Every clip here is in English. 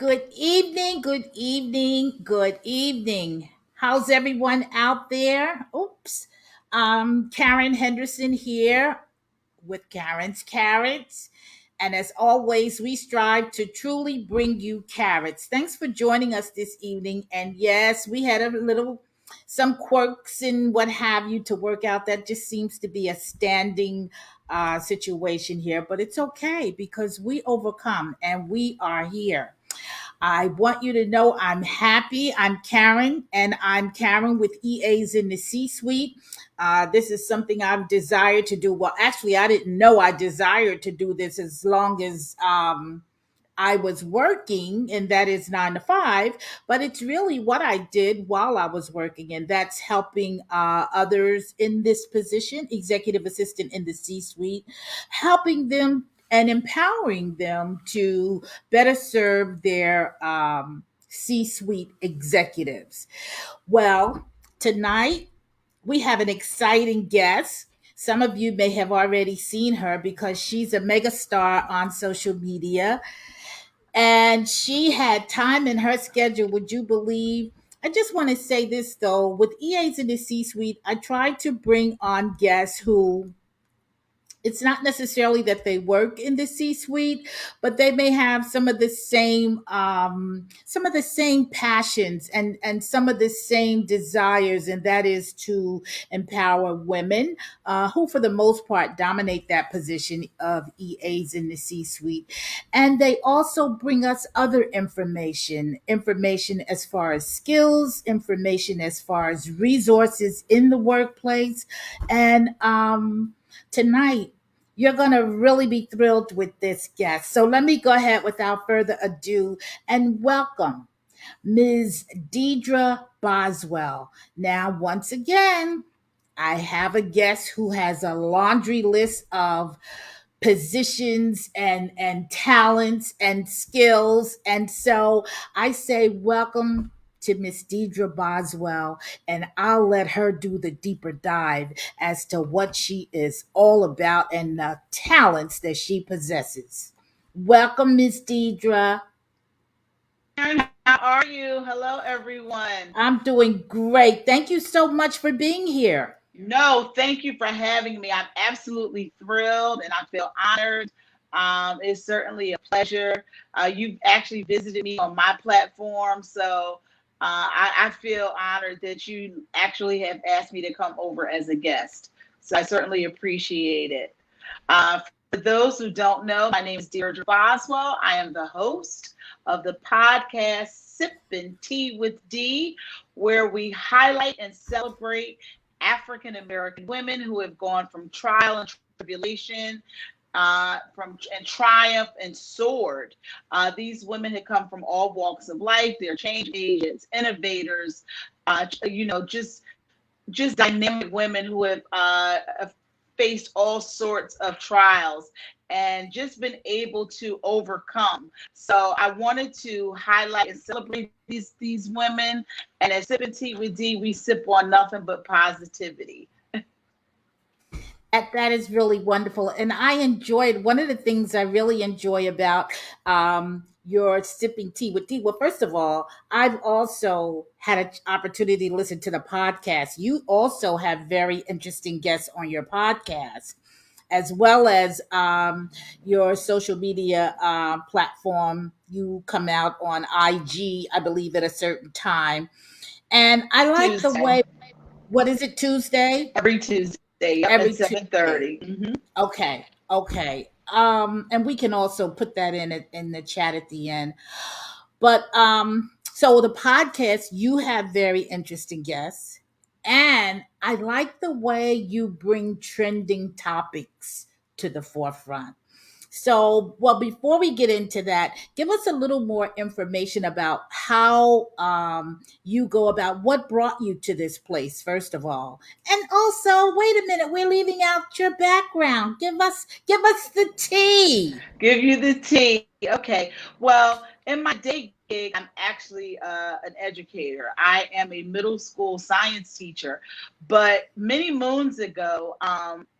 Good evening, good evening, good evening. How's everyone out there? Oops. Karren Henderson here with Karren's Carrots. And as always, we strive to truly bring you carrots. Thanks for joining us this evening. And yes, we had some quirks and what have you to work out. That just seems to be a standing situation here, but it's okay because we overcome and we are here. I want you to know I'm happy. I'm Karren, and I'm Karren with EAs in the C suite. This is something I've desired to do. Well, actually, I didn't know I desired to do this as long as I was working, and that is 9 to 5. But it's really what I did while I was working, and that's helping others in this position, executive assistant in the C suite, helping them and empowering them to better serve their C suite executives. Well, tonight we have an exciting guest. Some of you may have already seen her because she's a megastar on social media and she had time in her schedule. Would you believe? I just want to say this though, with EAs in the C suite, I try to bring on guests who it's not necessarily that they work in the C suite, but they may have some of the same passions and some of the same desires, and that is to empower women who, for the most part, dominate that position of EAs in the C suite. And they also bring us other information as far as skills, information as far as resources in the workplace, and tonight, you're going to really be thrilled with this guest. So let me go ahead without further ado and welcome Ms. Deidre Boswell. Now, once again, I have a guest who has a laundry list of positions and talents and skills. And so I say welcome to Miss Deidre Boswell, and I'll let her do the deeper dive as to what she is all about and the talents that she possesses. Welcome, Miss Deidre. Karen, how are you? Hello, everyone. I'm doing great. Thank you so much for being here. No, thank you for having me. I'm absolutely thrilled and I feel honored. It's certainly a pleasure. You've actually visited me on my platform, so I feel honored that you actually have asked me to come over as a guest. So I certainly appreciate it. For those who don't know, my name is Deidre Boswell. I am the host of the podcast Sippin Tea with D, where we highlight and celebrate African American women who have gone from trial and tribulation, from and triumph and soared. These women have come from all walks of life. They're change agents, innovators, just dynamic women who have faced all sorts of trials and just been able to overcome. So I wanted to highlight and celebrate these women. And at Sippin' Tea with D, we sip on nothing but positivity. That is really wonderful. And I enjoyed one of the things I really enjoy about your sipping tea with tea. Well, first of all, I've also had an opportunity to listen to the podcast. You also have very interesting guests on your podcast, as well as your social media platform. You come out on IG, I believe, at a certain time. And I like the Tuesday, way, what is it, Tuesday? every Tuesday, yep, at Every seven Tuesday. thirty. Mm-hmm. Okay, okay. And we can also put that in the chat at the end. But so the podcast, you have very interesting guests, and I like the way you bring trending topics to the forefront. So, well, before we get into that, give us a little more information about how you go about what brought you to this place, first of all, and also, wait a minute, we're leaving out your background. Give us the tea. Give you the tea. Okay. Well, in my day gig, I'm actually an educator. I am a middle school science teacher. But many moons ago,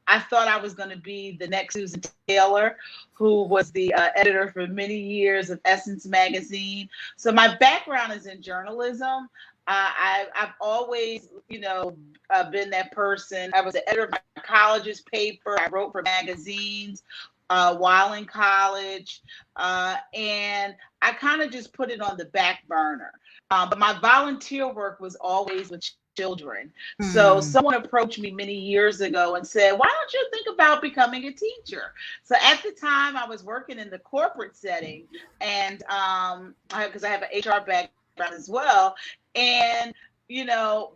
I thought I was going to be the next Susan Taylor, who was the editor for many years of Essence magazine. So my background is in journalism. I've always, been that person. I was the editor of my college's paper. I wrote for magazines while in college, and I kind of just put it on the back burner. But my volunteer work was always with children. So Hmm. someone approached me many years ago and said, "Why don't you think about becoming a teacher?" So at the time, I was working in the corporate setting, and because I have an HR background as well, and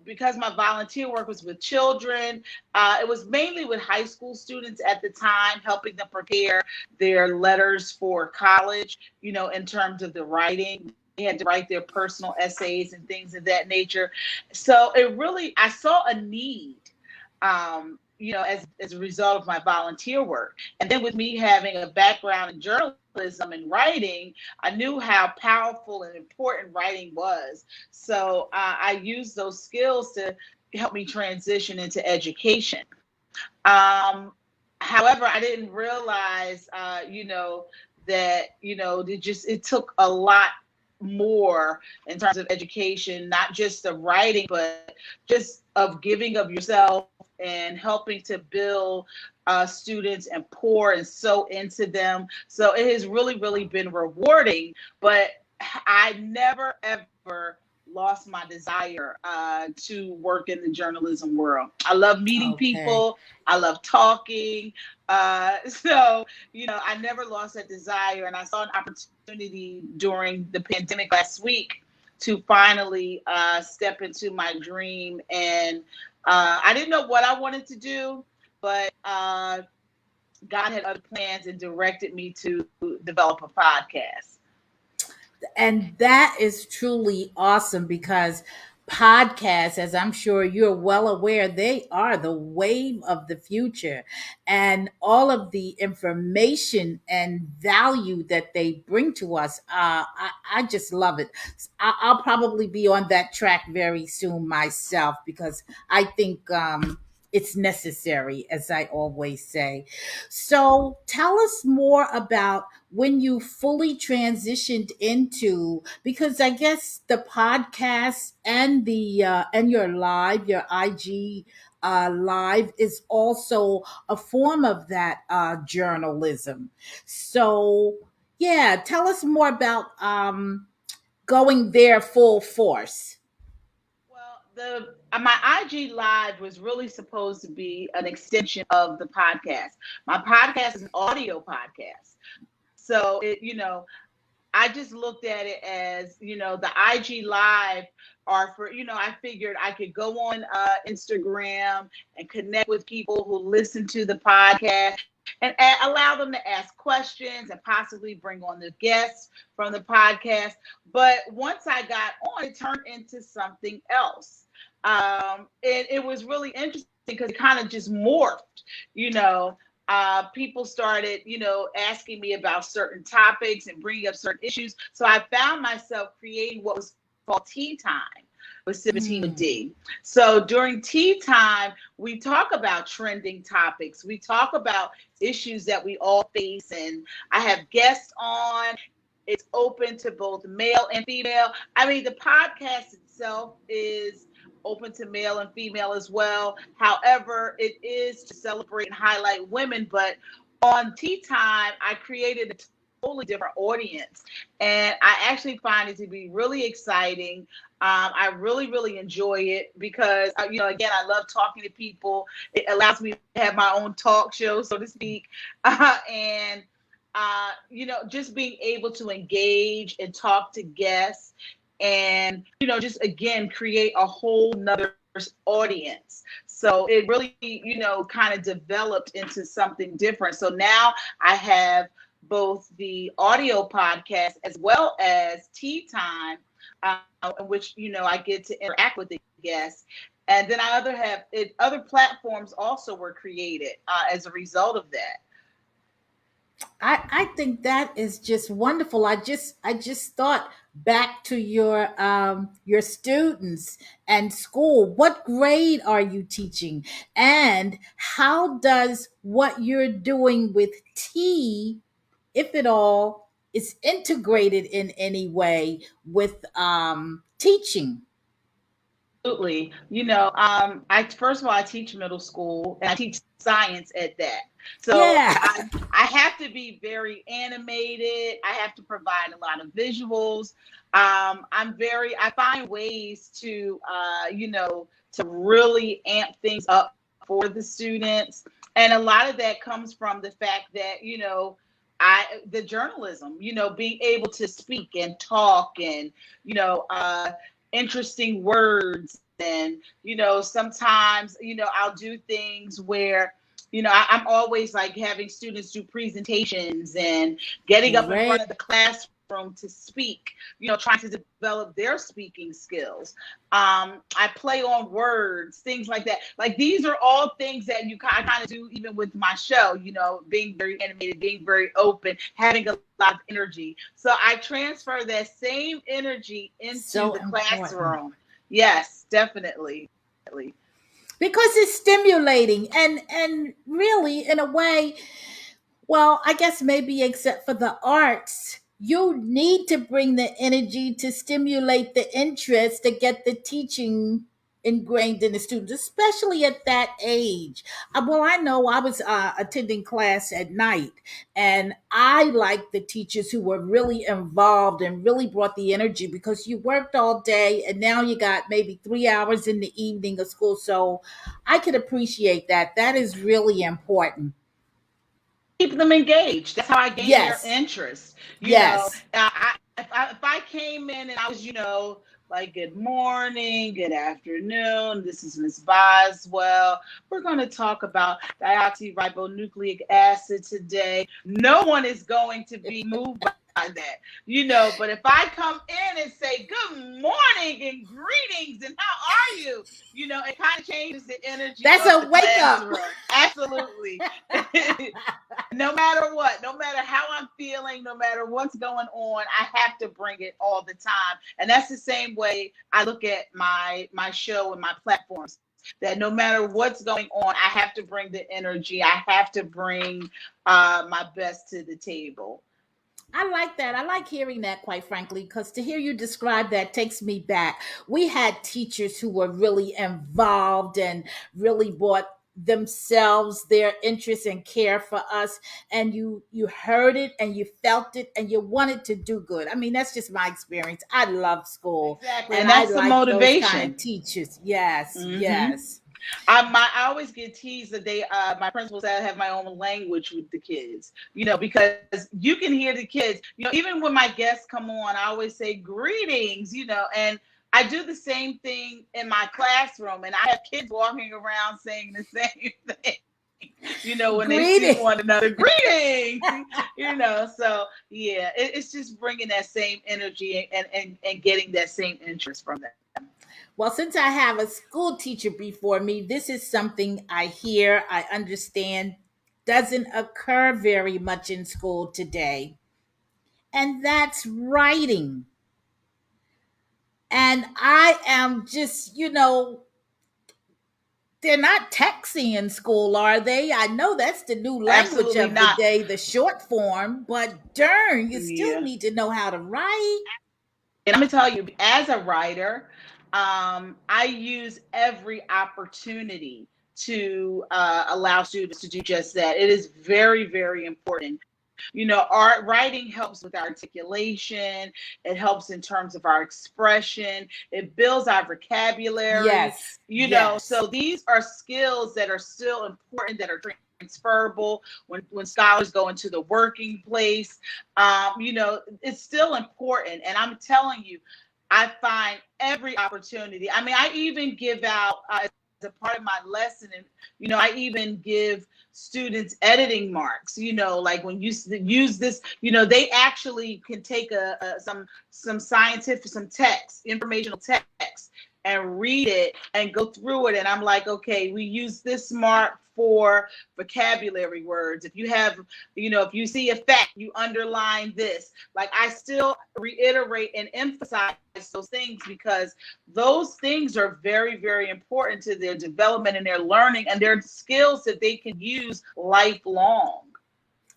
because my volunteer work was with children, it was mainly with high school students at the time, helping them prepare their letters for college, in terms of the writing. They had to write their personal essays and things of that nature. So I saw a need, as a result of my volunteer work. And then with me having a background in journalism and writing, I knew how powerful and important writing was. So I used those skills to help me transition into education. Um, However, I didn't realize, that it took a lot more in terms of education, not just the writing, but just of giving of yourself and helping to build students and pour and sow into them. So it has really, really been rewarding. But I never ever lost my desire to work in the journalism world. I love meeting Okay. people. I love talking. So, I never lost that desire. And I saw an opportunity during the pandemic last week to finally step into my dream. And I didn't know what I wanted to do, but God had other plans and directed me to develop a podcast. And that is truly awesome because podcasts, as I'm sure you're well aware, they are the wave of the future. And all of the information and value that they bring to us, I just love it. I'll probably be on that track very soon myself because I think it's necessary, as I always say. So tell us more about when you fully transitioned into, because I guess the podcast and the and your IG live is also a form of that journalism. So yeah, tell us more about going there full force. Well, the my IG live was really supposed to be an extension of the podcast. My podcast is an audio podcast. So I just looked at it as, the IG live are for, I figured I could go on Instagram and connect with people who listen to the podcast and allow them to ask questions and possibly bring on the guests from the podcast. But once I got on, it turned into something else. And it was really interesting because it kind of just morphed, you know. People started, asking me about certain topics and bringing up certain issues. So I found myself creating what was called Tea Time with Sippin Tea with Hmm. D. So during tea time, we talk about trending topics. We talk about issues that we all face, and I have guests on. It's open to both male and female. I mean, the podcast itself is open to male and female as well. However, it is to celebrate and highlight women. But on Tea Time, I created a totally different audience. And I actually find it to be really exciting. I really, really enjoy it because, again, I love talking to people. It allows me to have my own talk show, so to speak. And just being able to engage and talk to guests and, just again, create a whole nother audience. So it really, kind of developed into something different. So now I have both the audio podcast as well as Tea Time, in which, I get to interact with the guests. And then other platforms also were created as a result of that. I think that is just wonderful. I just thought back to your students and school. What grade are you teaching? And how does what you're doing with tea, if at all, is integrated in any way with teaching? Absolutely. I first of all I teach middle school and I teach science at that. So Yeah. I have to be very animated. I have to provide a lot of visuals. I find ways to to really amp things up for the students. And a lot of that comes from the fact that, the journalism, being able to speak and talk and, you know, uh interesting words. And sometimes I'll do things where I'm always like having students do presentations and getting up in Great. front of the classroom to speak, trying to develop their speaking skills. I play on words, things like that. Like these are all things that you kind of do even with my show, being very animated, being very open, having a lot of energy. So I transfer that same energy into So the important. classroom. Yes, definitely. Because it's stimulating and really in a way, well, I guess maybe except for the arts, you need to bring the energy to stimulate the interest to get the teaching ingrained in the students, especially at that age. Well, I know I was attending class at night, and I liked the teachers who were really involved and really brought the energy because you worked all day and now you got maybe 3 hours in the evening of school. So I could appreciate that. That is really important. Keep them engaged. That's how I gain their Yes. interest. Yes. If I came in and I was, like, good morning, good afternoon, this is Miss Boswell. We're going to talk about deoxyribonucleic acid today. No one is going to be moved by that, but if I come in and say good morning and greetings and how are you, it kind of changes the energy That's of the a wake up. classroom. Absolutely. No matter what, no matter how I'm feeling, no matter what's going on, I have to bring it all the time. And that's the same way I look at my show and my platforms. That no matter what's going on, I have to bring the energy. I have to bring my best to the table. I like that. I like hearing that, quite frankly, because to hear you describe that takes me back. We had teachers who were really involved and really brought themselves, their interest and care for us, and you heard it and you felt it and you wanted to do good. I mean, that's just my experience. I love school Exactly. and And I that's the like those kind of motivation. teachers. Yes, Hmm. yes. I always get teased that my principal said I have my own language with the kids, because you can hear the kids, even when my guests come on, I always say greetings, and I do the same thing in my classroom, and I have kids walking around saying the same thing, when they see Greeting. one another, greetings, so yeah, it's just bringing that same energy and getting that same interest from them. Well, since I have a school teacher before me, this is something I hear, I understand, doesn't occur very much in school today. And that's writing. And I am just, they're not texting in school, are they? I know that's the new language Absolutely of the not. day, the short form, but darn, you still Yeah. need to know how to write. And I'm gonna tell you, as a writer, I use every opportunity to allow students to do just that. It is very, very important. Art writing helps with articulation. It helps in terms of our expression. It builds our vocabulary. Yes, yes. So these are skills that are still important, that are transferable when scholars go into the working place. It's still important. And I'm telling you, I find every opportunity. I mean, I even give out as a part of my lesson, and I even give students editing marks. Like when you use this, they actually can take some scientific, some text, informational text, and read it and go through it. And I'm like, okay, we use this mark for vocabulary words. If you have, if you see a fact, you underline this. Like, I still reiterate and emphasize those things because those things are very, very important to their development and their learning and their skills that they can use lifelong.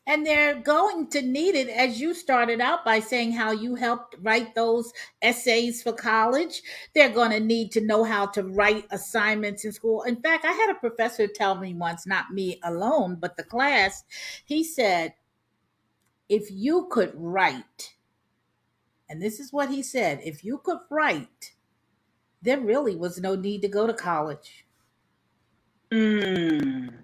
And they're going to need it, as you started out by saying how you helped write those essays for college. They're going to need to know how to write assignments in school. In fact, I had a professor tell me once, not me alone, but the class, he said, if you could write, and this is what he said, if you could write, there really was no need to go to college. Mm.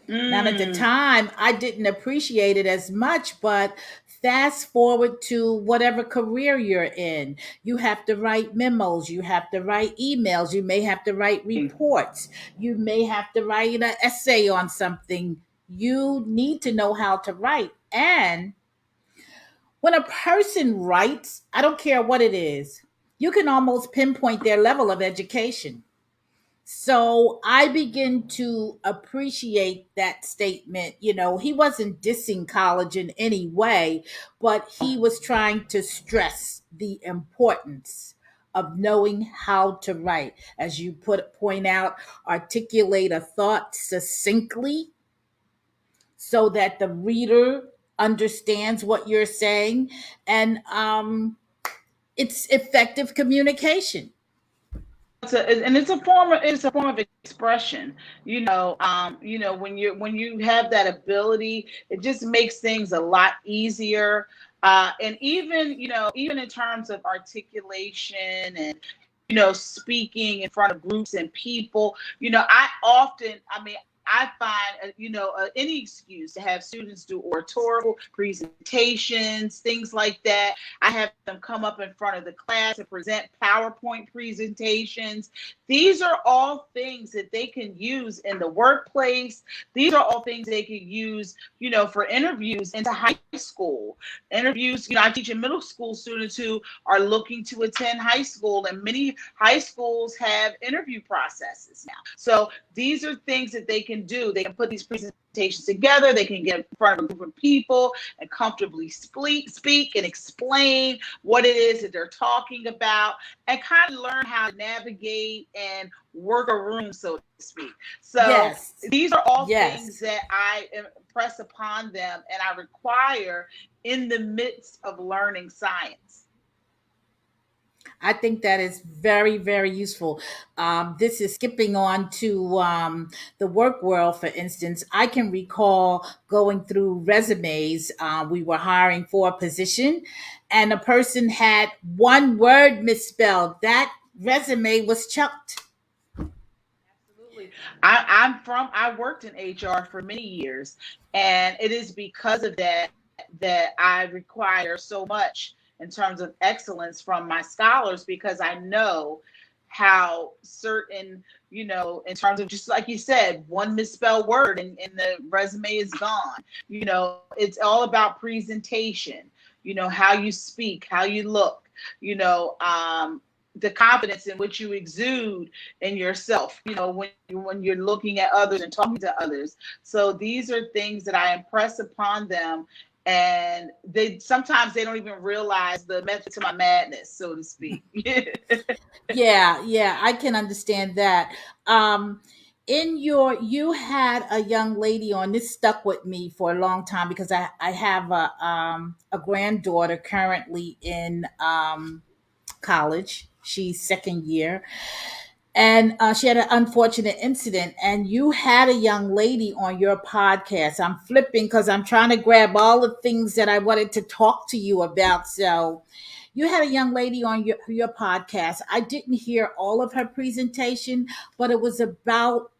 Now, at the Mm. time, I didn't appreciate it as much, but fast forward to whatever career you're in. You have to write memos, you have to write emails, you may have to write reports, you may have to write an essay on something. You need to know how to write. And when a person writes, I don't care what it is, you can almost pinpoint their level of education. So I begin to appreciate that statement. He wasn't dissing college in any way, but he was trying to stress the importance of knowing how to write. As you point out, articulate a thought succinctly so that the reader understands what you're saying. And it's effective communication. It's a form of expression. When you have that ability, it just makes things a lot easier. And even in terms of articulation and speaking in front of groups and people. I find, any excuse to have students do oratorical presentations, things like that. I have them come up in front of the class and present PowerPoint presentations. These are all things that they can use in the workplace. These are all things they can use, for interviews into high school. Interviews, I teach middle school students who are looking to attend high school, and many high schools have interview processes now. So these are things that they can do. They can put these presentations together. They can get in front of a group of people and comfortably speak and explain what it is that they're talking about and kind of learn how to navigate and work a room, so to speak. So Yes. these are all things Yes. that I impress upon them and I require in the midst of learning science. I think that is very, very useful. This is skipping on to the work world, for instance. I can recall going through resumes. We were hiring for a position, and a person had one word misspelled. That resume was chucked. Absolutely. I worked in HR for many years, and it is because of that I require so much in terms of excellence from my scholars because I know how certain, in terms of just like you said, one misspelled word and the resume is gone. It's all about presentation, how you speak, how you look, the confidence in which you exude in yourself, when you're looking at others and talking to others. So these are things that I impress upon them, and they sometimes they don't even realize the method to my madness, so to speak. Yeah, yeah, I can understand that. Um, you had a young lady on. This stuck with me for a long time because I have a granddaughter currently in college. She's second year, and she had an unfortunate incident. And you had a young lady on your podcast. I'm flipping because I'm trying to grab all the things that I wanted to talk to you about. So you had a young lady on your podcast. I didn't hear all of her presentation, but it was about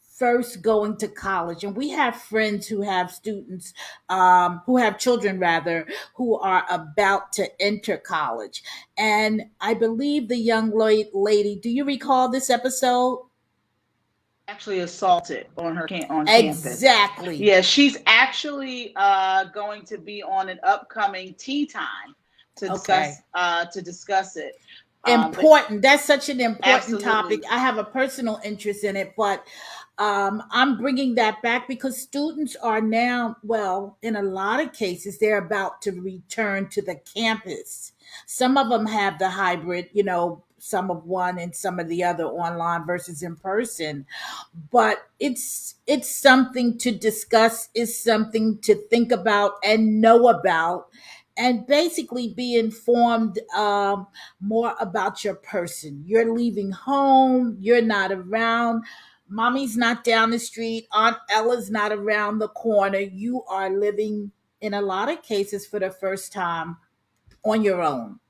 first going to college. And we have friends who have students, who have children rather, who are about to enter college. And I believe the young lady, do you recall this episode? Actually assaulted on campus. Exactly. Yeah, she's actually going to be on an upcoming tea time to Okay. discuss it. But Important. That's such an important topic. absolutely. I have a personal interest in it, but I'm bringing that back because students are now, well, in a lot of cases, they're about to return to the campus. Some of them have the hybrid, some of one and some of the other, online versus in person. But it's something to discuss, is something to think about and know about, and basically be informed, more about your person. You're leaving home, you're not around, mommy's not down the street, aunt Ella's not around the corner. You are living, in a lot of cases, for the first time, on your own.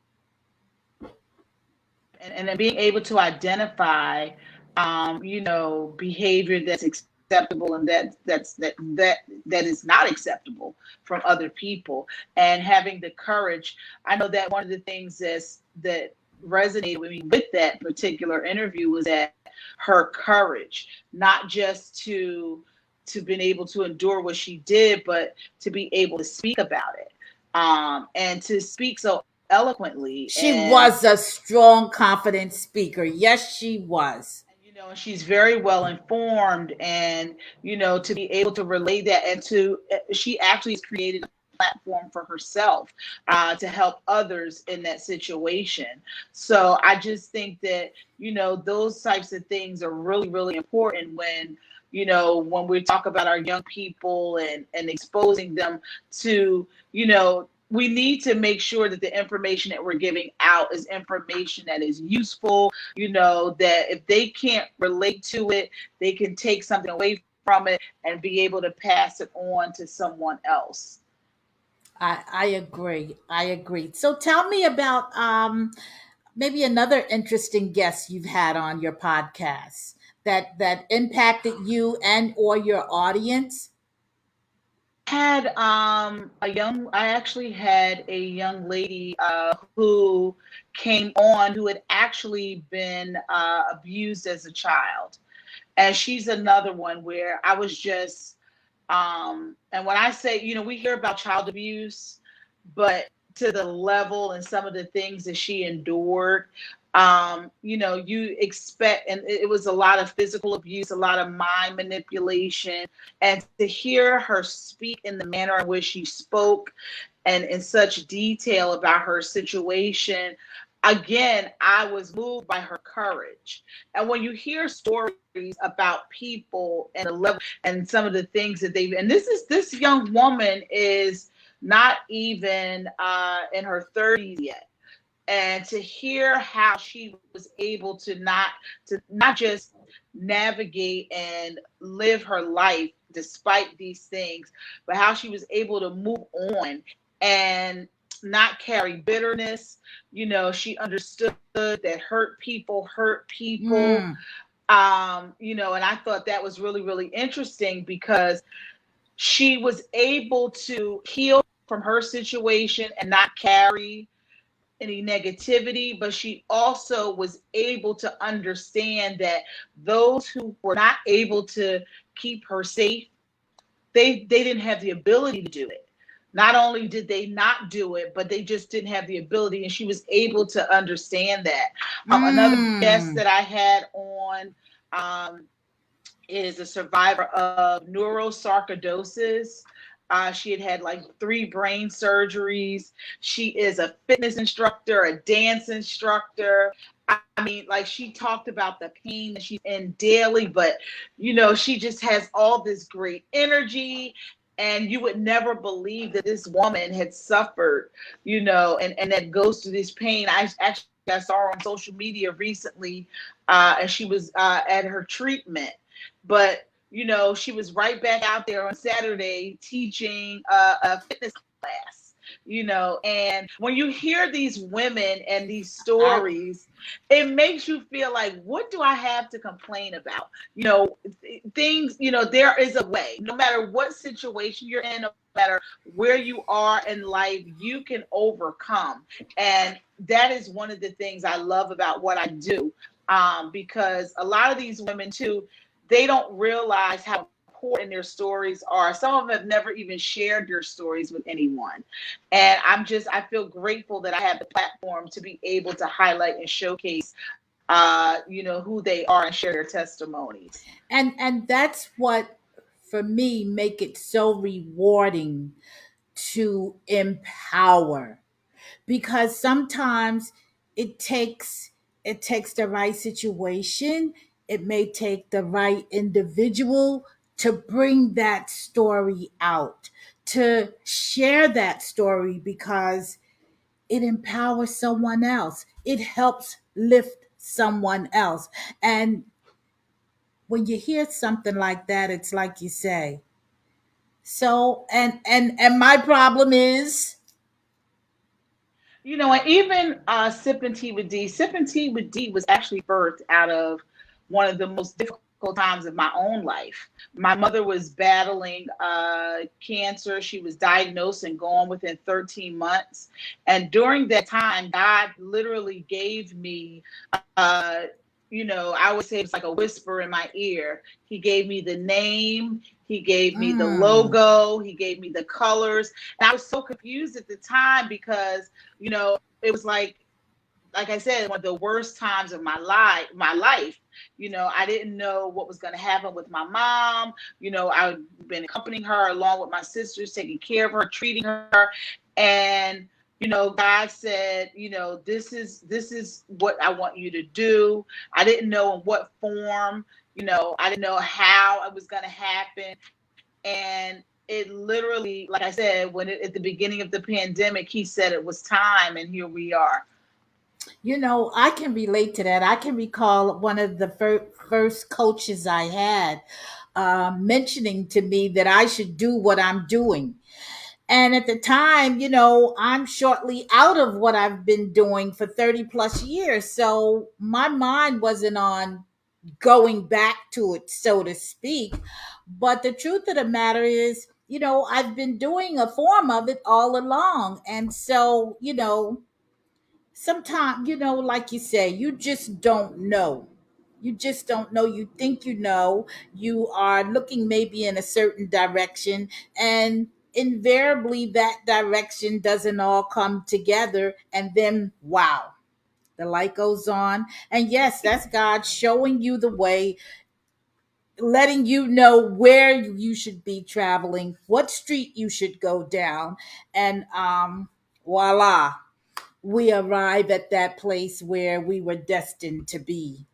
And then being able to identify, behavior that's acceptable and that is not acceptable from other people, and having the courage. I know that one of the things that resonated with me with that particular interview was that her courage, not just to been able to endure what she did, but to be able to speak about it, and to speak so eloquently. She was a strong, confident speaker. Yes, she was. She's very well informed, and to be able to relay that, and she actually has created a platform for herself, to help others in that situation. So I just think that those types of things are really, really important when we talk about our young people, and exposing them to, we need to make sure that the information that we're giving out is information that is useful, that if they can't relate to it, they can take something away from it and be able to pass it on to someone else. I agree. I agree. So tell me about, maybe another interesting guest you've had on your podcast that impacted you and or your audience. I actually had a young lady, who came on, who had actually been abused as a child. And she's another one where I was just, and when I say, we hear about child abuse, but to the level and some of the things that she endured, you expect, and it was a lot of physical abuse, a lot of mind manipulation. And to hear her speak in the manner in which she spoke, and in such detail about her situation, again, I was moved by her courage. And when you hear stories about people and the level and some of the things that they've, and this young woman is not even in her 30s yet. And to hear how she was able to not just navigate and live her life despite these things, but how she was able to move on and not carry bitterness. She understood that hurt people. Mm. And I thought that was really, really interesting, because she was able to heal from her situation and not carry any negativity, but she also was able to understand that those who were not able to keep her safe, they didn't have the ability to do it. Not only did they not do it, but they just didn't have the ability, and she was able to understand that. Another guest Mm. that I had on, is a survivor of neurosarcoidosis. She had had like 3 brain surgeries. She is a fitness instructor, a dance instructor. I mean, like, she talked about the pain that she's in daily, but she just has all this great energy. And you would never believe that this woman had suffered, and that goes through this pain. I saw her on social media recently, and she was at her treatment. But she was right back out there on Saturday teaching a fitness class. And when you hear these women and these I stories, it makes you feel like, what do I have to complain about? Things, there is a way. No matter what situation you're in, no matter where you are in life, you can overcome. And that is one of the things I love about what I do, because a lot of these women too, they don't realize how important their stories are. Some of them have never even shared their stories with anyone. And I feel grateful that I have the platform to be able to highlight and showcase, who they are and share their testimonies. And that's what, for me, make it so rewarding to empower, because sometimes it takes it takes the right situation, it may take the right individual to bring that story out, to share that story, because it empowers someone else, it helps lift someone else. And when you hear something like that, it's like you say, so, and my problem is, And even Sippin Tea with D. Sippin Tea with D was actually birthed out of one of the most difficult times of my own life. My mother was battling cancer. She was diagnosed and gone within 13 months. And during that time, God literally gave me, I would say it's like a whisper in my ear. He gave me the name, he gave me the mm, logo, he gave me the colors. And I was so confused at the time because, it was like I said, one of the worst times of my life. I didn't know what was going to happen with my mom. I've been accompanying her along with my sisters, taking care of her, treating her. And, God said, this is what I want you to do. I didn't know in what form, I didn't know how it was going to happen. And it literally, like I said, at the beginning of the pandemic, he said it was time, and here we are. I can relate to that. I can recall one of the first coaches I had mentioning to me that I should do what I'm doing. And at the time, I'm shortly out of what I've been doing for 30 plus years. So my mind wasn't on going back to it, so to speak. But the truth of the matter is, I've been doing a form of it all along. And so, sometimes, like you say, you just don't know. You just don't know. You think you know. You are looking maybe in a certain direction, and invariably that direction doesn't all come together. And then, wow, the light goes on. And yes, that's God showing you the way, letting you know where you should be traveling, what street you should go down. And voila, we arrive at that place where we were destined to be.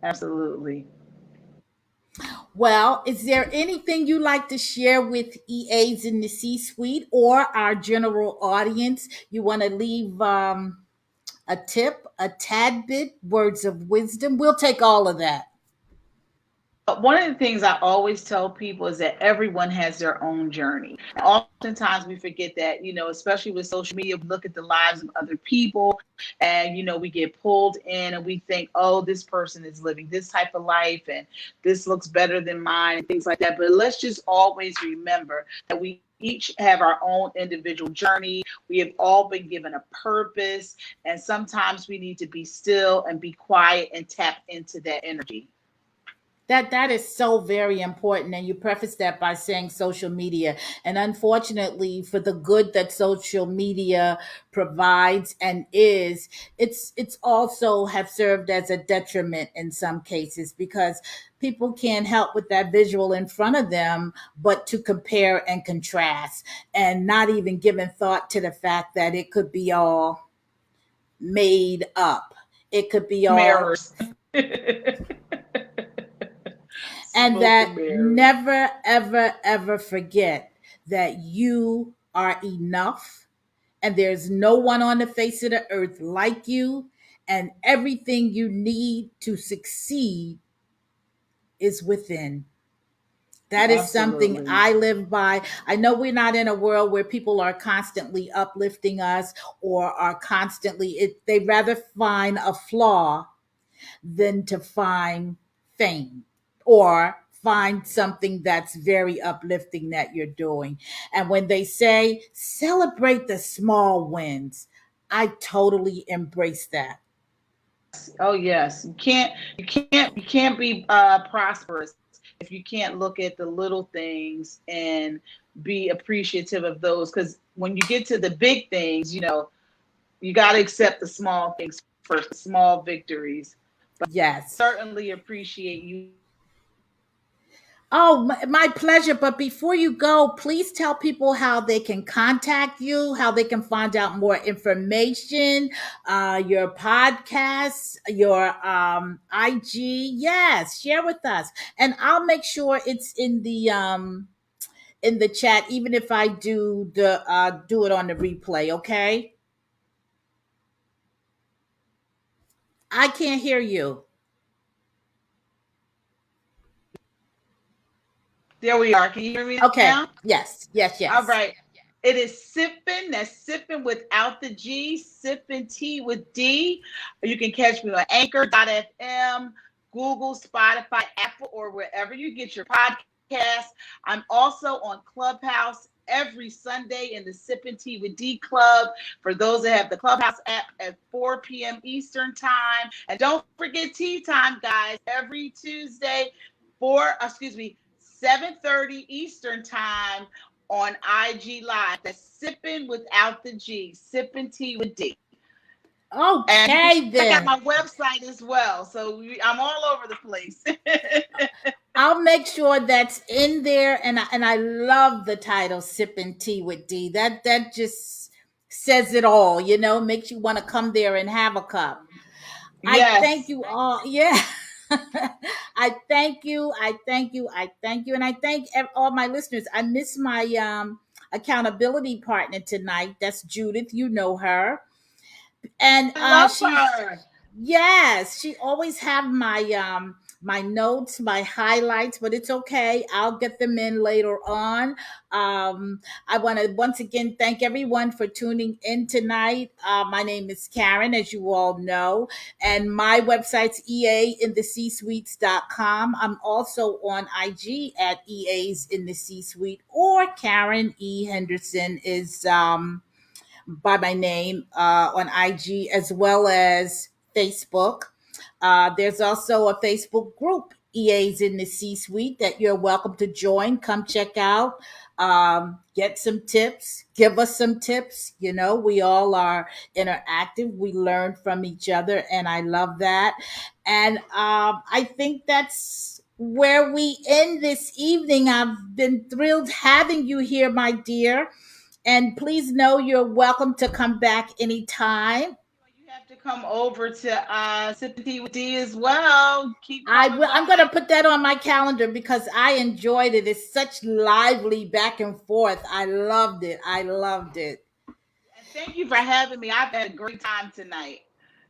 Absolutely. Well, is there anything you like to share with EAs in the C suite or our general audience? You want to leave a tip, a tad bit, words of wisdom? We'll take all of that. One of the things I always tell people is that everyone has their own journey. And oftentimes we forget that, especially with social media, we look at the lives of other people and, we get pulled in and we think, oh, this person is living this type of life and this looks better than mine and things like that. But let's just always remember that we each have our own individual journey. We have all been given a purpose. And sometimes we need to be still and be quiet and tap into that energy. That is so very important, and you preface that by saying social media. And unfortunately, for the good that social media provides and is, it's also have served as a detriment in some cases, because people can't help with that visual in front of them but to compare and contrast, and not even giving thought to the fact that it could be all made up. It could be all, Mirrors. and Smoke that and mirrors. never, ever, ever forget that you are enough, and there's no one on the face of the earth like you, and everything you need to succeed is within. That is something Absolutely. I live by. I know we're not in a world where people are constantly uplifting us or are constantly, they rather find a flaw than to find fame or find something that's very uplifting that you're doing. And when they say celebrate the small wins, I totally embrace that. Oh yes. You can't be prosperous if you can't look at the little things and be appreciative of those. Because when you get to the big things, you got to accept the small things first, the small victories. Yes. Certainly appreciate you. Oh, my pleasure. But before you go, please tell people how they can contact you, how they can find out more information, your podcasts, your IG. Yes, share with us, and I'll make sure it's in the chat, even if I do it on the replay. Okay, I can't hear you. There we are. Can you hear me Okay. now? Yes. Yes. All Yes. right. It is Sippin. That's Sippin without the G. Sippin Tea with D. You can catch me on Anchor.fm, Google, Spotify, Apple, or wherever you get your podcast. I'm also on Clubhouse every Sunday in the Sippin Tea with D Club for those that have the Clubhouse app at 4 p.m. Eastern Time. And don't forget tea time, guys, every Tuesday, 7:30 Eastern Time on IG Live. That's Sipping without the G, Sipping Tea with D. And you can Okay, check out then. my website as well. So I'm all over the place. I'll make sure that's in there, and I love the title "Sipping Tea with D." That just says it all. Makes you want to come there and have a cup. I thank Yes. you all. Yeah. I thank you. I thank you. I thank you. And I thank all my listeners. I miss my accountability partner tonight. That's Judith. You know her. And I love she's her. yes, she always have my notes, my highlights, but it's okay. I'll get them in later on. I want to once again thank everyone for tuning in tonight. My name is Karren, as you all know, and my website's eainthec-suites.com. I'm also on IG at EA's in the C Suite, or Karren E. Henderson is by my name on IG, as well as Facebook. There's also a Facebook group, EA's in the C Suite, that you're welcome to join. Come check out, get some tips, give us some tips. We all are interactive, we learn from each other, and I love that. And I think that's where we end this evening. I've been thrilled having you here, my dear. And please know you're welcome to come back anytime. You have to come over to Sipping Tea with D as well. Keep I coming will, I'm by. going to put that on my calendar because I enjoyed it. It's such lively back and forth. I loved it. I loved it. And thank you for having me. I've had a great time tonight.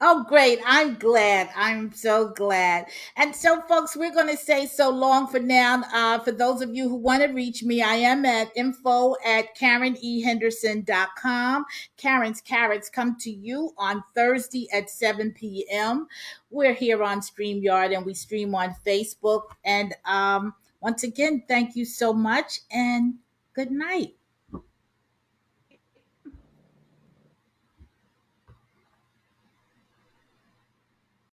Oh, great. I'm glad. I'm so glad. And so, folks, we're going to say so long for now. For those of you who want to reach me, I am at info@KarrenEHenderson.com. Karen's Carrots come to you on Thursday at 7 p.m. We're here on StreamYard and we stream on Facebook. And once again, thank you so much and good night.